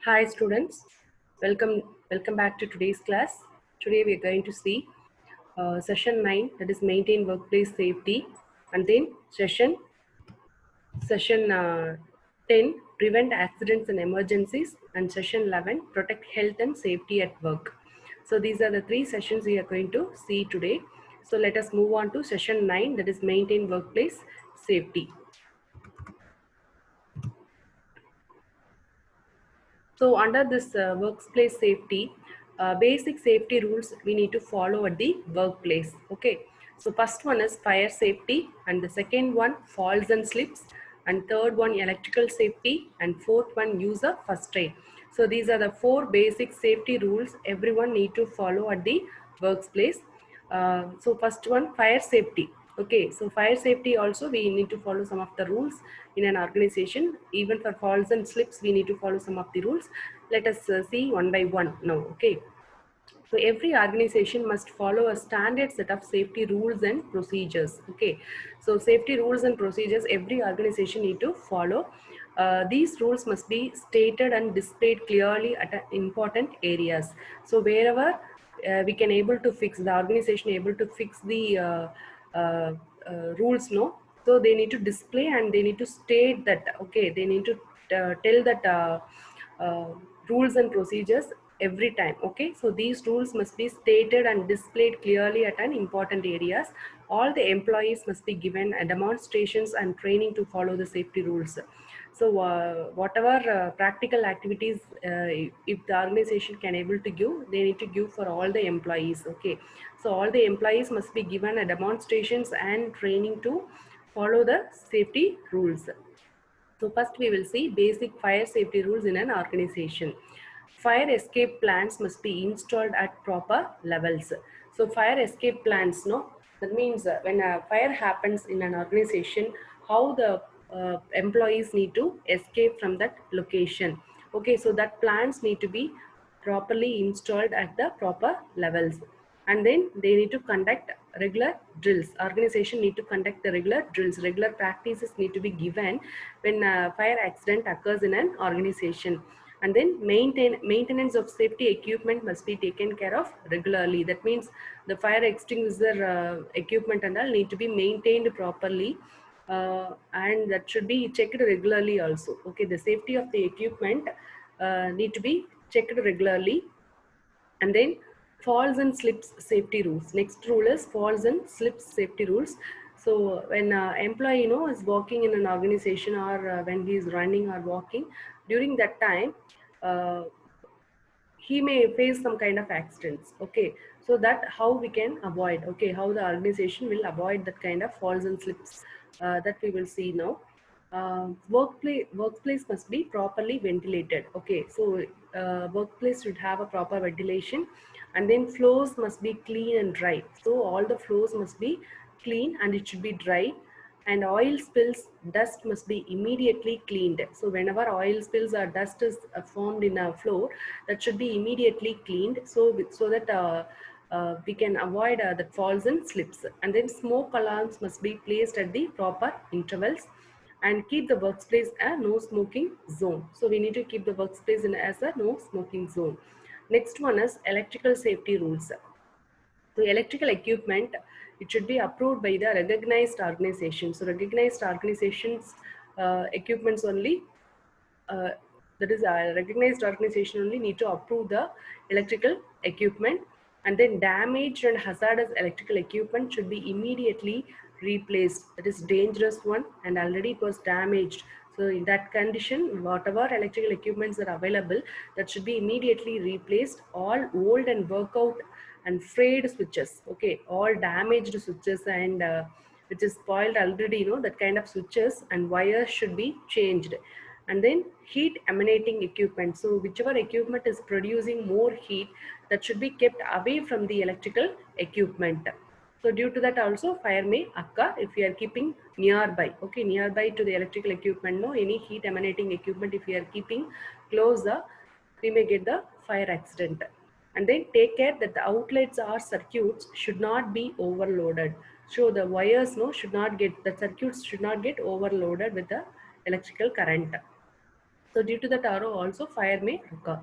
Hi students, welcome back to today's class. Today we are going to see session 9, that is maintain workplace safety, and then session 10, prevent accidents and emergencies, and session 11, protect health and safety at work. So these are the three sessions we are going to see today. So let us move on to session 9, that is maintain workplace safety. So under this workplace safety, basic safety rules we need to follow at the workplace. Okay. So first one is fire safety, and the second one falls and slips, and third one electrical safety, and fourth one use of first aid. So these are the four basic safety rules everyone need to follow at the workplace. So first one, fire safety. Okay, so fire safety also we need to follow some of the rules in an organization. Even for falls and slips, we need to follow some of the rules. Let us see one by one now. Okay, so every organization must follow a standard set of safety rules and procedures. Okay, so safety rules and procedures every organization need to follow. These rules must be stated and displayed clearly at important areas. So wherever we can able to fix, the organization able to fix the uh, rules, no, so they need to display and they need to state that. Okay, they need to tell that uh, rules and procedures every time. Okay, so these rules must be stated and displayed clearly at an important areas. All the employees must be given demonstrations and training to follow the safety rules. So whatever practical activities if the organization can able to give, they need to give for all the employees. Okay, so all the employees must be given a demonstrations and training to follow the safety rules. So first we will see basic fire safety rules in an organization. Fire escape plans must be installed at proper levels. So fire escape plans, no, that means when a fire happens in an organization, how the employees need to escape from that location. Okay, so that plans need to be properly installed at the proper levels. And then they need to conduct regular drills. Organization need to conduct the regular drills. Regular practices need to be given when a fire accident occurs in an organization. And then maintenance of safety equipment must be taken care of regularly. That means the fire extinguisher equipment and all need to be maintained properly, and that should be checked regularly also. Okay, the safety of the equipment need to be checked regularly. And then falls and slips safety rules. Next rule is falls and slips safety rules. So when employee, you know, is working in an organization, or when he is running or walking, during that time uh, he may face some kind of accidents. Okay, so that how we can avoid, okay, how the organization will avoid that kind of falls and slips, that we will see now. Workplace must be properly ventilated. Okay, so workplace should have a proper ventilation. And then floors must be clean and dry. So all the floors must be clean and it should be dry. And oil spills, dust must be immediately cleaned. So whenever oil spills or dust is formed in a floor, that should be immediately cleaned, so that we can avoid the falls and slips. And then smoke alarms must be placed at the proper intervals, and keep the workplace a no smoking zone. So we need to keep the workplace in as a no smoking zone. Next one is electrical safety rules. So electrical equipment, it should be approved by the recognized organization. So recognized organizations equipments only, uh, that is a recognized organization only need to approve the electrical equipment. And then damaged and hazardous electrical equipment should be immediately replaced. That is dangerous one and already it was damaged. So in that condition, whatever electrical equipments are available, that should be immediately replaced. All old and workout and frayed switches, okay, all damaged switches and which is spoiled already, you know, that kind of switches and wires should be changed. And then heat emanating equipment, so whichever equipment is producing more heat, that should be kept away from the electrical equipment. So due to that also fire may occur if we are keeping nearby. Okay, nearby to the electrical equipment, no, any heat emanating equipment if we are keeping closer, we may get the fire accident. And then take care that the outlets or circuits should not be overloaded. So the wires, no, should not get, the circuits should not get overloaded with the electrical current. So due to that arrow also fire may occur.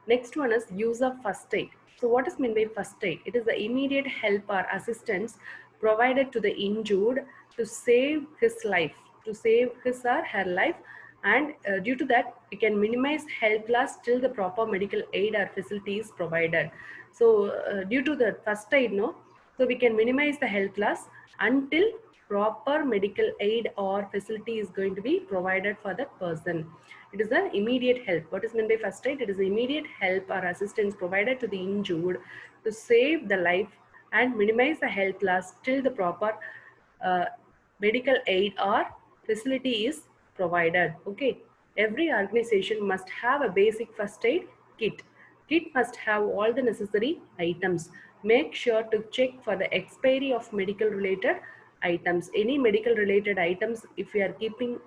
Next one is use of first aid. So what is meant by first aid? It is the immediate help or assistance provided to the injured to save his life, to save his or her life, and due to that we can minimize health loss till the proper medical aid or facility is provided. So due to the first aid, no, so we can minimize the health loss until proper medical aid or facility is going to be provided for that person. It is the immediate help. What is meant by first aid? It is the immediate help or assistance provided to the injured to save the life and minimize the health loss till the proper uh, medical aid or facility is provided. Okay. Every organization must have a basic first aid kit. Kit must have all the necessary items. Make sure to check for the expiry of medical related items. Any medical related items, if you are keeping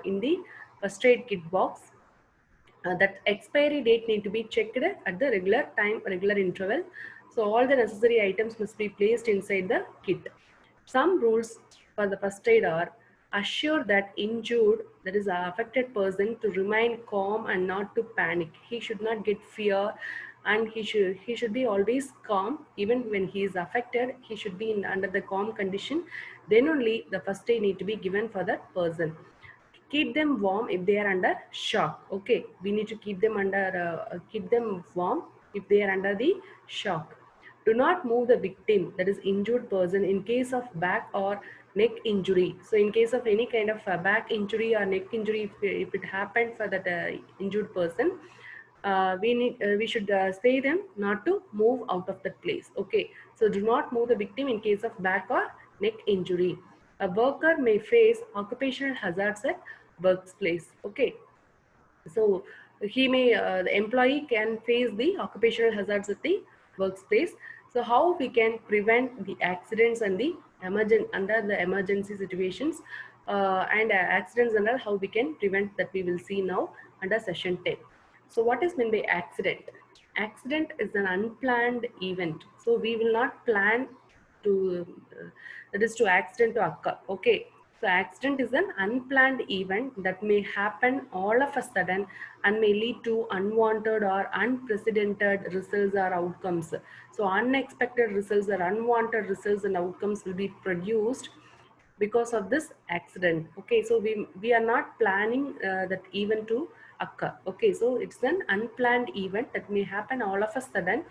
in the first aid kit box, that expiry date need to be checked at the regular time, regular interval. So all the necessary items must be placed inside the kit. Some rules for the first aid are: assure that injured, that is affected person, to remain calm and not to panic. He should not get fear, and he should be always calm. Even when he is affected, he should be under the calm condition. Then only the first aid need to be given for that person. Keep them warm if they are under shock. Okay, we need to keep them under keep them warm if they are under the shock. Do not move the victim, that is injured person, in case of back or neck injury. So in case of any kind of back injury or neck injury, if it happened for that injured person, we should say them not to move out of that place. Okay, so do not move the victim in case of back or neck injury. A worker may face occupational hazards at workplace. Okay, so he may the employee can face the occupational hazards at the workplace. So how we can prevent the accidents and the under the emergency situations, and accidents and all, how we can prevent that, we will see now under session 10. So what is meant by accident? Accident is an unplanned event. So we will not plan to that is to accident to occur. Okay, so accident is an unplanned event that may happen all of a sudden and may lead to unwanted or unprecedented results or outcomes. So unexpected results or unwanted results and outcomes will be produced because of this accident. Okay, so we are not planning that event to occur. Okay, so it's an unplanned event that may happen all of a sudden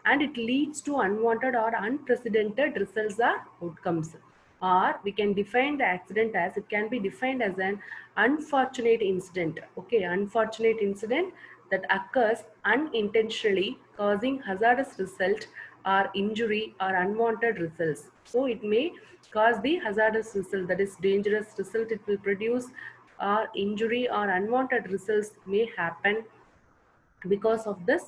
and it leads to unwanted or unprecedented results or outcomes. Or we can define the accident as, it can be defined as an unfortunate incident. Okay, unfortunate incident that occurs unintentionally, causing hazardous result or injury or unwanted results. So it may cause the hazardous result, that is dangerous result it will produce, or injury or unwanted results may happen because of this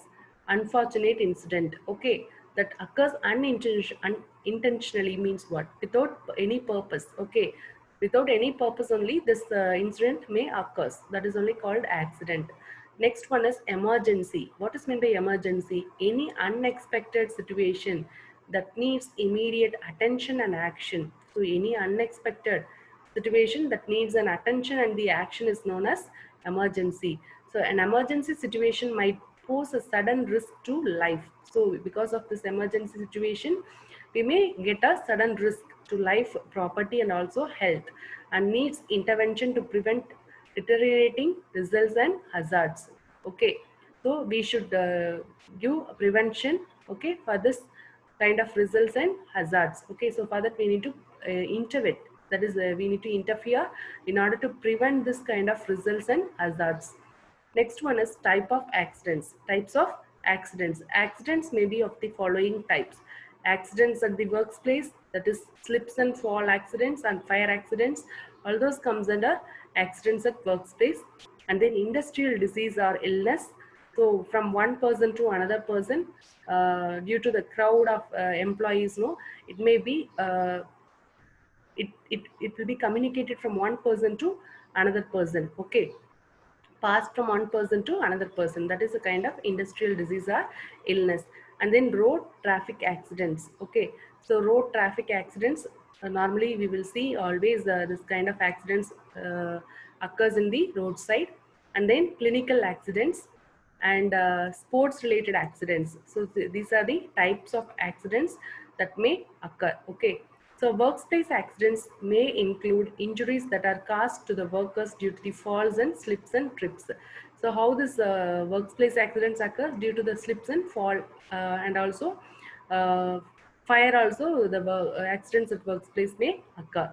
unfortunate incident. Okay, that occurs unintentionally means what? Without any purpose. Okay, without any purpose only this incident may occurs. That is only called accident. Next one is emergency. What is meant by emergency? Any unexpected situation that needs immediate attention and action. So any unexpected situation that needs an attention and the action is known as emergency. So an emergency situation might pose a sudden risk to life. So because of this emergency situation, we may get a sudden risk to life, property, and also health, and needs intervention to prevent deteriorating results and hazards. Okay, so we should give prevention, okay, for this kind of results and hazards. Okay, so for that we need to intervene, that is we need to interfere in order to prevent this kind of results and hazards. Next one is type of accidents. Types of accidents. Accidents may be of the following types: accidents at the workplace, that is slips and fall accidents and fire accidents, all those comes under accidents at workplace. And then industrial disease or illness, so from one person to another person, due to the crowd of employees, no, it may be it will be communicated from one person to another person. Okay, passed from one person to another person, that is a kind of industrial disease or illness. And then road traffic accidents. Okay, so road traffic accidents, normally we will see always this kind of accidents occurs in the roadside. and then clinical accidents and sports related accidents. So these are the types of accidents that may occur. Okay, so workplace accidents may include injuries that are caused to the workers due to the falls and slips and trips. So how this workplace accidents occur due to the slips and fall, and also uh, fire, also the accidents at workplace may occur.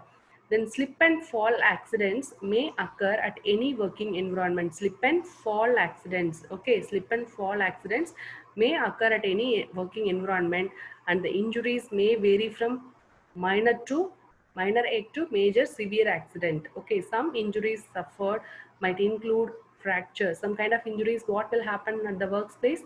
Then slip and fall accidents may occur at any working environment. Slip and fall accidents, okay, slip and fall accidents may occur at any working environment, and the injuries may vary from minor to minor ache to major severe accident. Okay, some injuries suffered might include fracture. Some kind of injuries, what will happen at the workplace?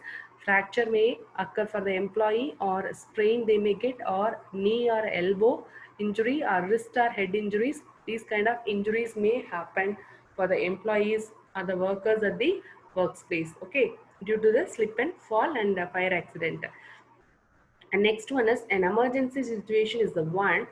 Fracture may occur for the employee, or sprain they may get, or knee or elbow injury, or wrist or head injuries. These kind of injuries may happen for the employees or the workers at the workplace, okay, due to the slip and fall and fire accident. And next one is an emergency situation is the one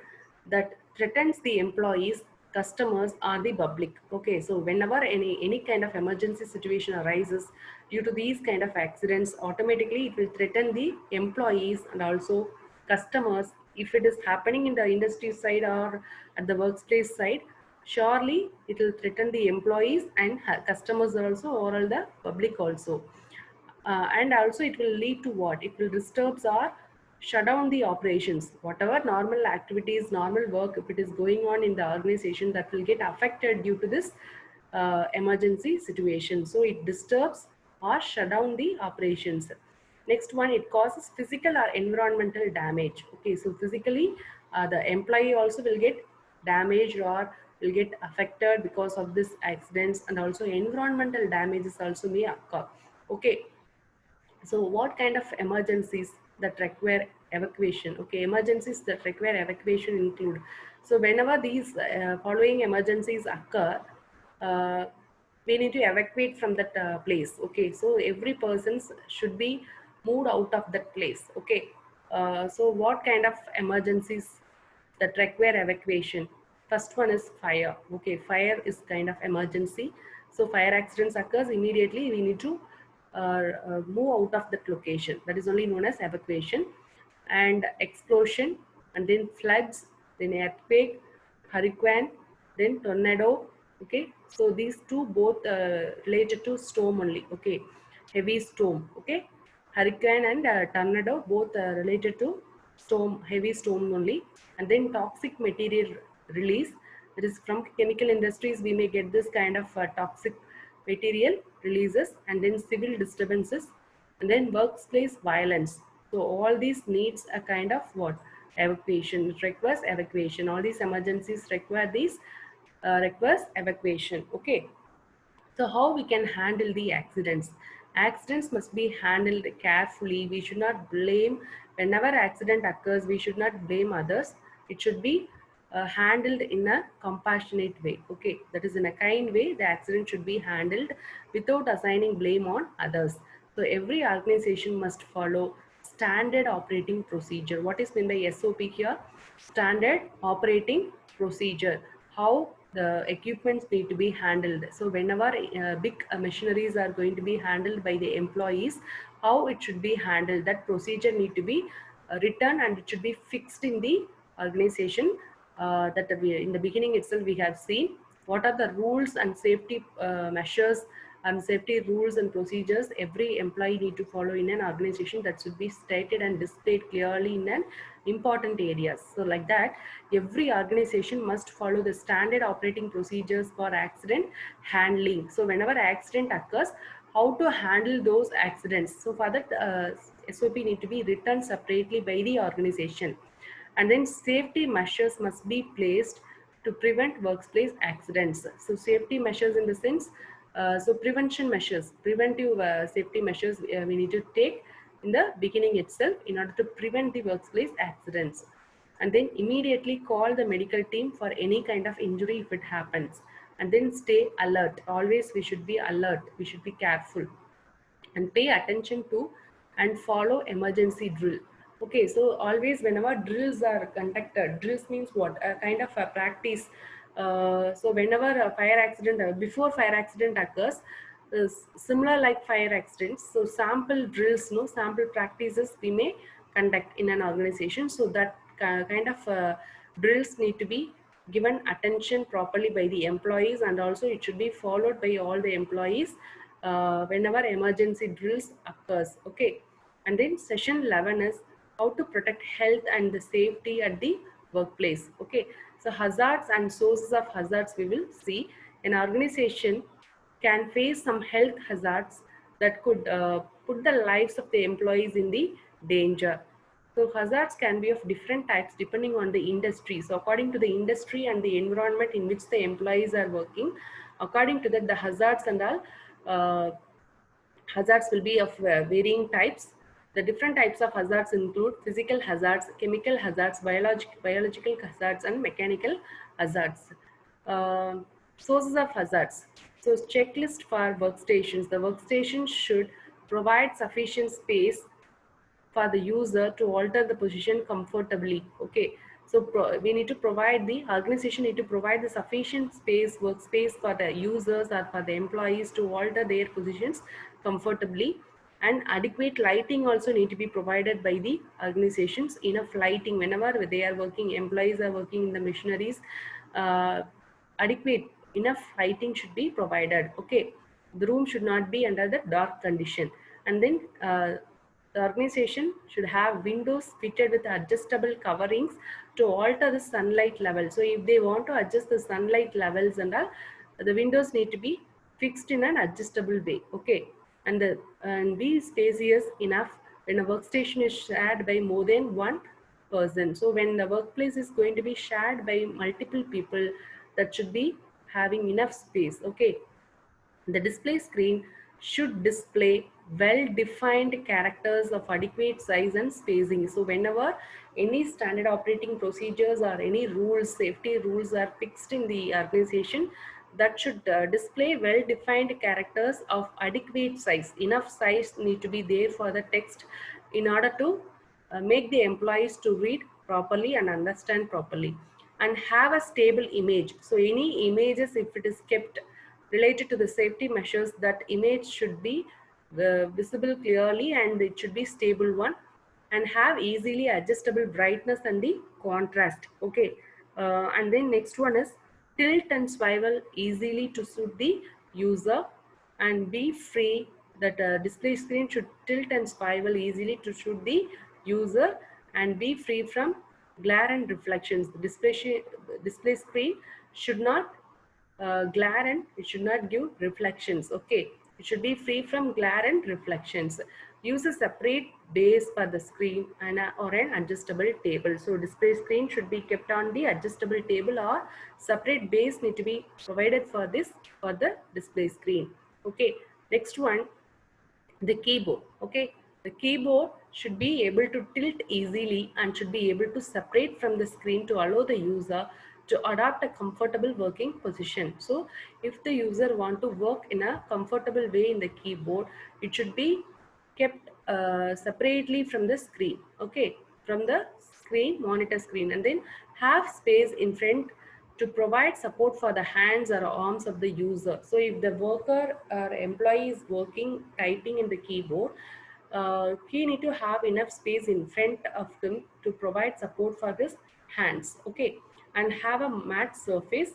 that threatens the employees, customers, or the public. Okay, so whenever any kind of emergency situation arises due to these kind of accidents, automatically it will threaten the employees and also customers. If it is happening in the industry side or at the workplace side, surely it will threaten the employees and customers also, or all the public also. And also it will lead to what? It will disturb or shut down the operations. Whatever normal activities, normal work, if it is going on in the organization, that will get affected due to this emergency situation. So it disturbs or shut down the operations. Next one, it causes physical or environmental damage. Okay, so physically, the employee also will get damaged or will get affected because of this accidents, and also environmental damages also may occur. Okay, so what kind of emergencies that require evacuation? Okay, emergencies that require evacuation include, so whenever these following emergencies occur, uh, we need to evacuate from that place. Okay, so every person should be moved out of that place. Okay, so what kind of emergencies that require evacuation? First one is fire. Okay, fire is kind of emergency. So fire accidents occurs, immediately we need to move out of that location. That is only known as evacuation. And explosion, and then floods, then earthquake, hurricane, then tornado. Okay, so these two both related to storm only. Okay, heavy storm. Okay, hurricane and tornado both related to storm, heavy storm only. And then toxic material release, that is from chemical industries we may get this kind of toxic material releases. And then civil disturbances, and then workplace violence. So all these needs a kind of what? Evacuation. It requires evacuation. All these emergencies require these requires evacuation. Okay, so how we can handle the accidents? Accidents must be handled carefully. We should not blame. Whenever accident occurs, we should not blame others. It should be handled in a compassionate way. Okay, that is in a kind way. The accident should be handled without assigning blame on others. So every organization must follow standard operating procedure. What is meant by SOP here? Standard operating procedure. How the equipments need to be handled. So whenever big machineries are going to be handled by the employees, how it should be handled, that procedure need to be written, and it should be fixed in the organization. That we, in the beginning itself we have seen what are the rules and safety measures and safety rules and procedures every employee need to follow in an organization, that should be stated and displayed clearly in an important areas. So like that, every organization must follow the standard operating procedures for accident handling. So whenever accident occurs, how to handle those accidents? So for that, SOP need to be written separately by the organization. And then safety measures must be placed to prevent workplace accidents. So safety measures in the sense, so prevention measures, preventive safety measures we need to take in the beginning itself in order to prevent the workplace accidents. And then immediately call the medical team for any kind of injury if it happens. And then stay alert. Always we should be alert. We should be careful and pay attention to and follow emergency drill. Okay, so always whenever drills are conducted, drills means what? A kind of a practice. So whenever a fire accident, before fire accident occurs, is similar like fire accidents. So sample drills, no sample practices we may conduct in an organization. So that kind of drills need to be given attention properly by the employees, and also it should be followed by all the employees whenever emergency drills occurs. Okay. And then session 11 is how to protect health and the safety at the workplace. Okay. So hazards and sources of hazards we will see. An organization can face some health hazards that could put the lives of the employees in the danger. So hazards can be of different types depending on the industry. So according to the industry and the environment in which the employees are working, according to that the hazards and all hazards will be of varying types. The different types of hazards include physical hazards, chemical hazards, biological hazards, and mechanical hazards. Uh, Sources of hazards. So checklist for workstations. The workstation should provide sufficient space for the user to alter the position comfortably. Okay. So we need to provide, the organization need to provide the sufficient space, workspace for the users or for the employees to alter their positions comfortably. And adequate lighting also need to be provided by the organizations. Enough lighting whenever they are working, employees are working in the machineries, uh, adequate enough lighting should be provided. Okay. The room should not be under the dark condition. And then the organization should have windows fitted with adjustable coverings to alter the sunlight level. So if they want to adjust the sunlight levels and all, the windows need to be fixed in an adjustable way. Okay. And be spacious enough when a workstation is shared by more than one person. So when the workplace is going to be shared by multiple people, that should be having enough space. Okay. The display screen should display well-defined characters of adequate size and spacing. So whenever any standard operating procedures or any rules, safety rules are fixed in the organization, that should display well-defined characters of adequate size. Enough size need to be there for the text in order to make the employees to read properly and understand properly, and have a stable image. So any images, if it is kept related to the safety measures, that image should be visible clearly and it should be stable one, and have easily adjustable brightness and the contrast. Okay. And then next one is tilt and swivel easily to suit the user, and be free. That display screen should tilt and swivel easily to suit the user and be free from glare and reflections. The display screen should not glare and it should not give reflections. Okay. It should be free from glare and reflections. Use a separate base for the screen and or an adjustable table. So display screen should be kept on the adjustable table, or separate base need to be provided for this, for the display screen. Okay. Next one, the keyboard. Okay. The keyboard should be able to tilt easily and should be able to separate from the screen to allow the user to adopt a comfortable working position. So if the user want to work in a comfortable way in the keyboard, it should be kept separately from the screen. Okay. From the screen, monitor screen, and then have space in front to provide support for the hands or arms of the user. So if the worker or employee is working, typing in the keyboard, he need to have enough space in front of him to provide support for his hands. Okay. And have a matte surface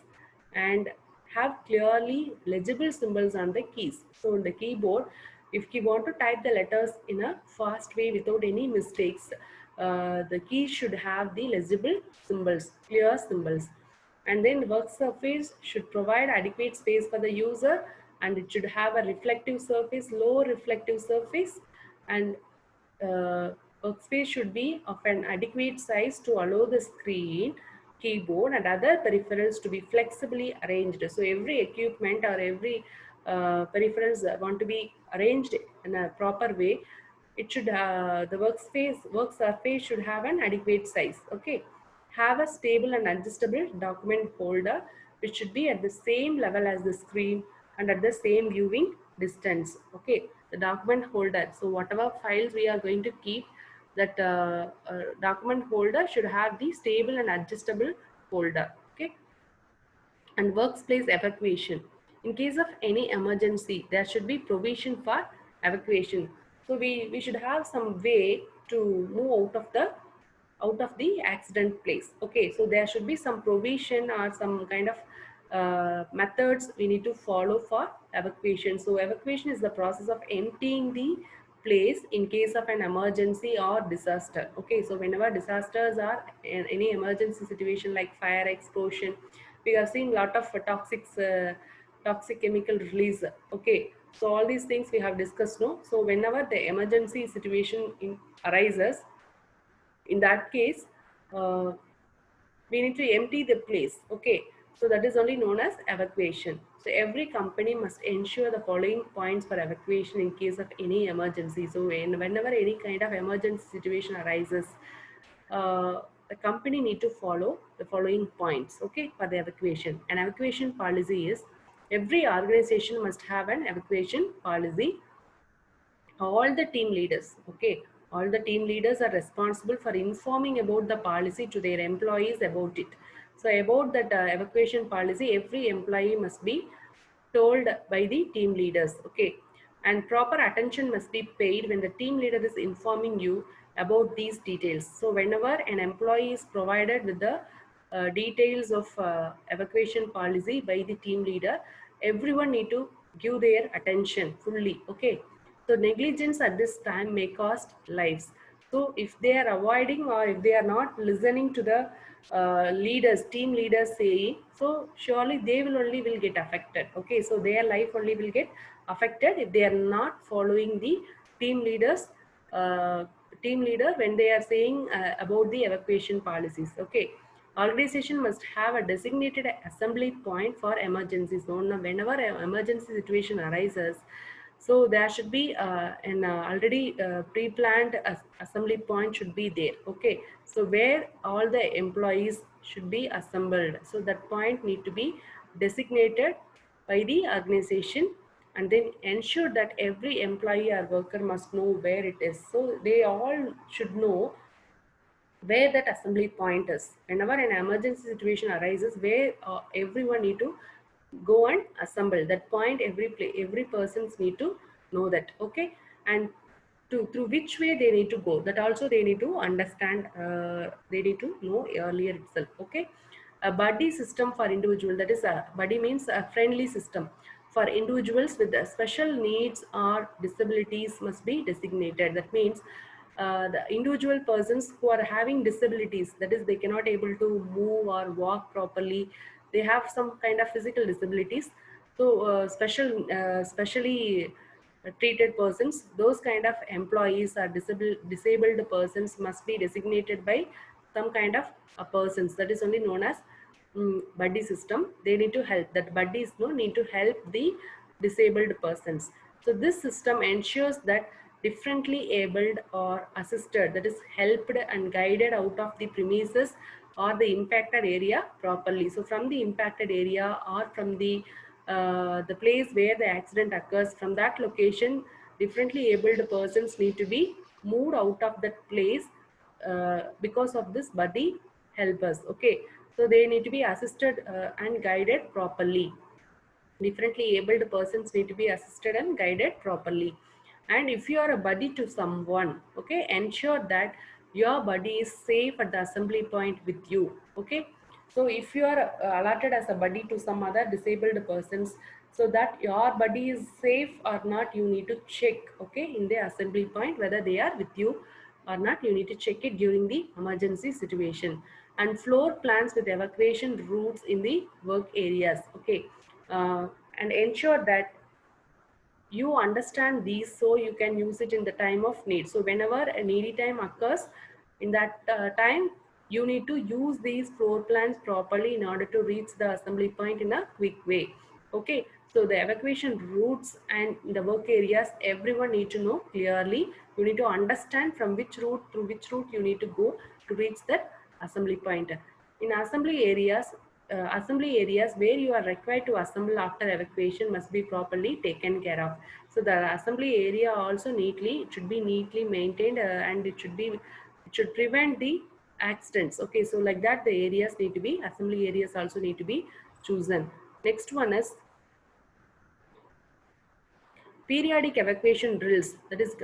and have clearly legible symbols on the keys. So on the keyboard, if you want to type the letters in a fast way without any mistakes, the key should have the legible symbols, clear symbols. And then work surface should provide adequate space for the user, and it should have a reflective surface, low reflective surface, and uh, workspace should be of an adequate size to allow the screen, keyboard, and other peripherals to be flexibly arranged. So every equipment or every peripherals want to be arranged in a proper way. It should the work surface should have an adequate size. Okay. Have a stable and adjustable document holder which should be at the same level as the screen and at the same viewing distance. Okay. The document holder, so whatever files we are going to keep, that document holder should have the stable and adjustable holder. Okay. And workplace evacuation. In case of any emergency, there should be provision for evacuation. So we should have some way to move out of the accident place. Okay, so there should be some provision or some kind of methods we need to follow for evacuation. So evacuation is the process of emptying the place in case of an emergency or disaster. Okay, so whenever disasters are in any emergency situation like fire, explosion, we have seen lot of toxic chemical release. Okay, so all these things we have discussed, no? So whenever the emergency situation arises, in that case, uh, we need to empty the place. Okay, so that is only known as evacuation. So every company must ensure the following points for evacuation in case of any emergency. So whenever any kind of emergency situation arises, the company need to follow the following points, okay, for the evacuation. An evacuation policy is, every organization must have an evacuation policy. All the team leaders, okay, all the team leaders are responsible for informing about the policy to their employees about it. So about that evacuation policy, every employee must be told by the team leaders. Okay, and proper attention must be paid when the team leader is informing you about these details. So whenever an employee is provided with the details of evacuation policy by the team leader, everyone need to give their attention fully. Okay, so negligence at this time may cost lives. So if they are avoiding or if they are not listening to the team leaders saying, so surely they will get affected. Okay, so their life only will get affected if they are not following the team leaders, uh, team leader when they are saying about the evacuation policies. Okay, organization must have a designated assembly point for emergencies. So whenever an emergency situation arises, so there should be an already pre-planned assembly point should be there. Okay, so where all the employees should be assembled. So that point need to be designated by the organization, and then ensure that every employee or worker must know where it is. So they all should know where that assembly point is. Whenever an emergency situation arises, where everyone need to go and assemble that point, every persons need to know that. Okay, and through which way they need to go, that also they need to understand, they need to know earlier itself. Okay, a buddy system for individual, that is a buddy means a friendly system for individuals with special needs or disabilities must be designated. That means the individual persons who are having disabilities, that is they cannot able to move or walk properly, they have some kind of physical disabilities. So specially treated persons, those kind of employees or disabled persons must be designated by some kind of persons, that is only known as buddy system. They need to help, that buddies no need to help the disabled persons. So this system ensures that differently abled or assisted, that is helped and guided out of the premises or the impacted area properly. So from the impacted area or from the place where the accident occurs, from that location, differently abled persons need to be moved out of that place because of this buddy helpers. Okay, so they need to be assisted and guided properly. Differently abled persons need to be assisted and guided properly. And if you are a buddy to someone, okay, ensure that your buddy is safe at the assembly point with you. Okay, so if you are allotted as a buddy to some other disabled persons, so that your buddy is safe or not, you need to check, okay, in the assembly point whether they are with you or not. You need to check it during the emergency situation. And floor plans with evacuation routes in the work areas. Okay, uh, and ensure that you understand these so you can use it in the time of need. So whenever a needy time occurs, in that time you need to use these floor plans properly in order to reach the assembly point in a quick way. Okay, so the evacuation routes and the work areas, everyone need to know clearly. You need to understand from which route through which route you need to go to reach that assembly point. In assembly areas where you are required to assemble after evacuation must be properly taken care of. So the assembly area also neatly, it should be neatly maintained, and it should prevent the accidents. Okay, so like that the areas need to be, assembly areas also need to be chosen. Next one is periodic evacuation drills, that is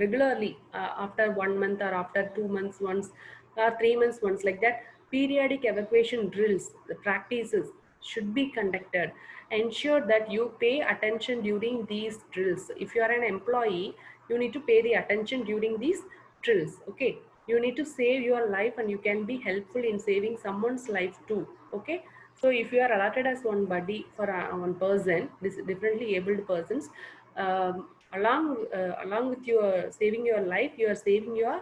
regularly after 1 month or after 2 months once or 3 months once, like that. Periodic evacuation drills, the practices should be conducted. Ensure that you pay attention during these drills. If you are an employee, you need to pay the attention during these drills. Okay, you need to save your life and you can be helpful in saving someone's life too. Okay, so if you are allotted as one buddy for one person, this differently abled persons, along with your saving your life, you are saving your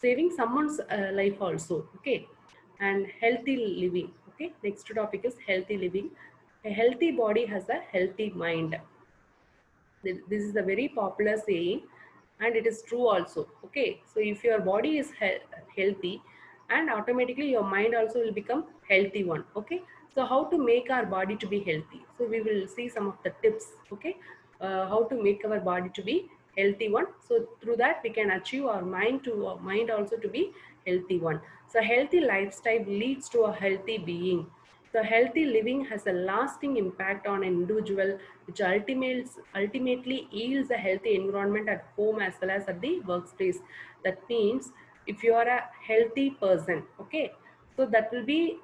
saving someone's life also. Okay, and healthy living. Okay, next topic is healthy living. A healthy body has a healthy mind. This is a very popular saying, and it is true also. Okay, so if your body is healthy, and automatically your mind also will become healthy one. Okay, so how to make our body to be healthy? So we will see some of the tips. Okay, how to make our body to be healthy one, so through that we can achieve our mind also to be healthy one. So healthy lifestyle leads to a healthy being. So healthy living has a lasting impact on an individual, which ultimately yields a healthy environment at home as well as at the workplace. That means if you are a healthy person, okay, so that will be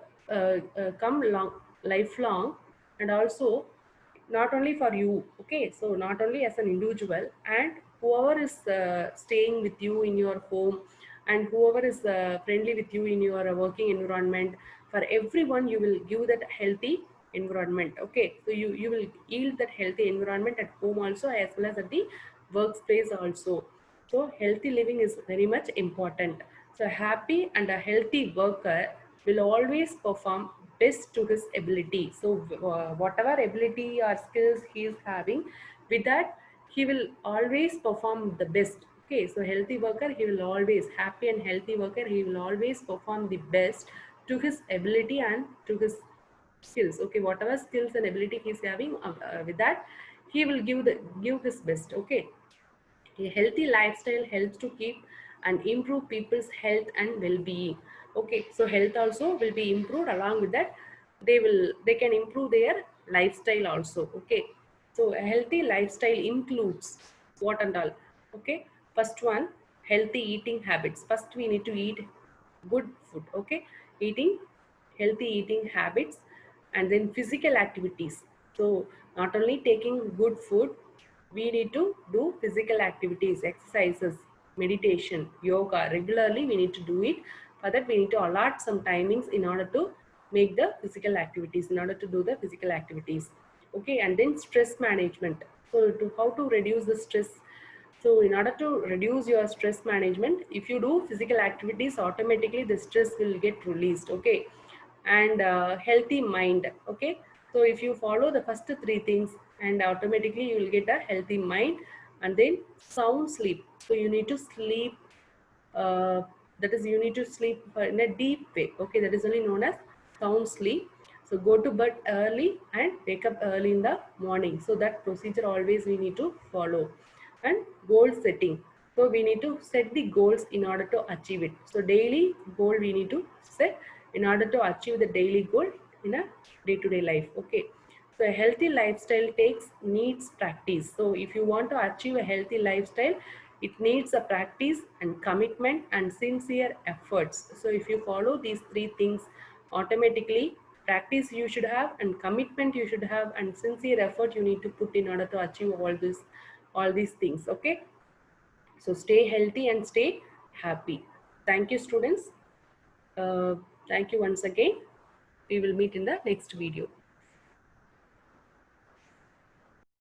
come long, lifelong, and also not only for you. Okay, so not only as an individual, and whoever is staying with you in your home, and whoever is friendly with you in your working environment, for everyone you will give that healthy environment. Okay, so you will yield that healthy environment at home also as well as at the workplace also. So healthy living is very much important. So a happy and a healthy worker will always perform best to his ability. So whatever ability or skills he is having, with that he will always perform the best. Okay, so healthy worker, he will always, happy and healthy worker, he will always perform the best to his ability and to his skills. Okay, whatever skills and ability he's having, with that he will give his best. Okay, a healthy lifestyle helps to keep and improve people's health and well-being. Okay, so health also will be improved. Along with that, they can improve their lifestyle also. Okay, so a healthy lifestyle includes what and all. Okay, first one, healthy eating habits. First we need to eat good food. Okay, eating healthy eating habits, and then physical activities. So not only taking good food, we need to do physical activities, exercises, meditation, yoga regularly. We need to do it. For that we need to allot some timings in order to make the physical activities, in order to do the physical activities. Okay, and then stress management. So to how to reduce the stress. So in order to reduce your stress management, if you do physical activities, automatically the stress will get released. Okay, and healthy mind. Okay, so if you follow the first three things, and automatically you will get a healthy mind. And then sound sleep. So you need to sleep, uh, that is you need to sleep in a deep way. Okay, that is only known as sound sleep. So go to bed early and wake up early in the morning. So that procedure always we need to follow. And goal setting. So we need to set the goals in order to achieve it. So daily goal we need to set in order to achieve the daily goal in a day-to-day life. Okay, so a healthy lifestyle needs practice. So if you want to achieve a healthy lifestyle, it needs a practice and commitment and sincere efforts. So if you follow these three things, automatically practice you should have, and commitment you should have, and sincere effort you need to put in order to achieve all these things. Okay, so stay healthy and stay happy. Thank you, students. uh, Thank you once again. We will meet in the next video.